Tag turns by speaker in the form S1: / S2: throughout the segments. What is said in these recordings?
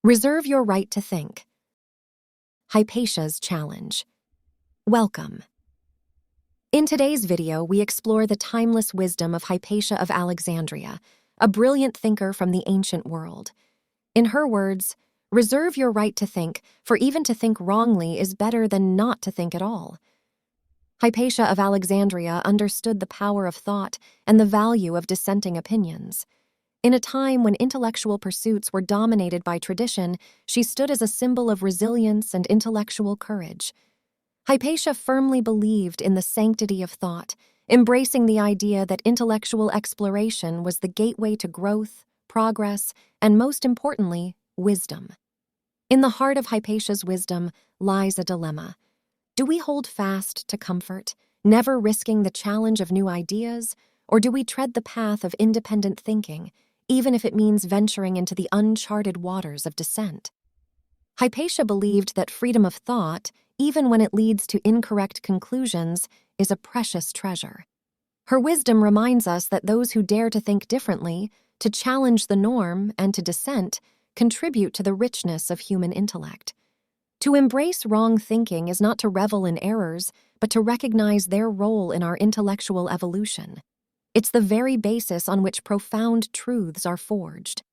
S1: Reserve your right to think. Hypatia's challenge. Welcome. In today's video, we explore the timeless wisdom of Hypatia of Alexandria, a brilliant thinker from the ancient world. In her words, reserve your right to think, for even to think wrongly is better than not to think at all. Hypatia of Alexandria understood the power of thought and the value of dissenting opinions. In a time when intellectual pursuits were dominated by tradition, she stood as a symbol of resilience and intellectual courage. Hypatia firmly believed in the sanctity of thought, embracing the idea that intellectual exploration was the gateway to growth, progress, and most importantly, wisdom. In the heart of Hypatia's wisdom lies a dilemma. Do we hold fast to comfort, never risking the challenge of new ideas, or do we tread the path of independent thinking, even if it means venturing into the uncharted waters of dissent? Hypatia believed that freedom of thought, even when it leads to incorrect conclusions, is a precious treasure. Her wisdom reminds us that those who dare to think differently, to challenge the norm, and to dissent, contribute to the richness of human intellect. To embrace wrong thinking is not to revel in errors, but to recognize their role in our intellectual evolution. It's the very basis on which profound truths are forged.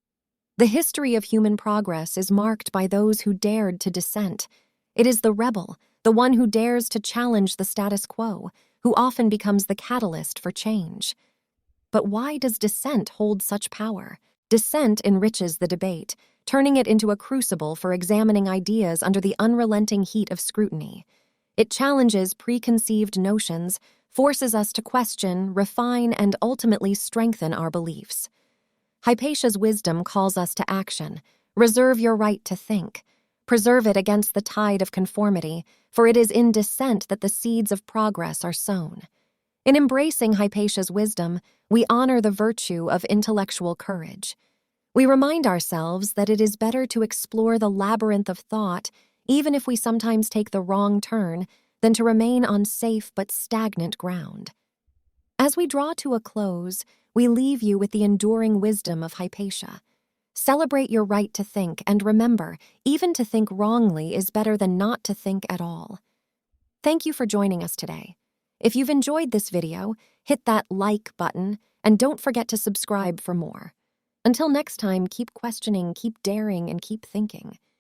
S1: The history of human progress is marked by those who dared to dissent. It is the rebel, the one who dares to challenge the status quo, who often becomes the catalyst for change. But why does dissent hold such power? Dissent enriches the debate, turning it into a crucible for examining ideas under the unrelenting heat of scrutiny. It challenges preconceived notions, forces us to question, refine, and ultimately strengthen our beliefs. Hypatia's wisdom calls us to action. Reserve your right to think. Preserve it against the tide of conformity, for it is in dissent that the seeds of progress are sown. In embracing Hypatia's wisdom, we honor the virtue of intellectual courage. We remind ourselves that it is better to explore the labyrinth of thought, even if we sometimes take the wrong turn, than to remain on safe but stagnant ground. As we draw to a close, we leave you with the enduring wisdom of Hypatia. Celebrate your right to think, and remember, even to think wrongly is better than not to think at all. Thank you for joining us today. If you've enjoyed this video, hit that like button, and don't forget to subscribe for more. Until next time, keep questioning, keep daring, and keep thinking.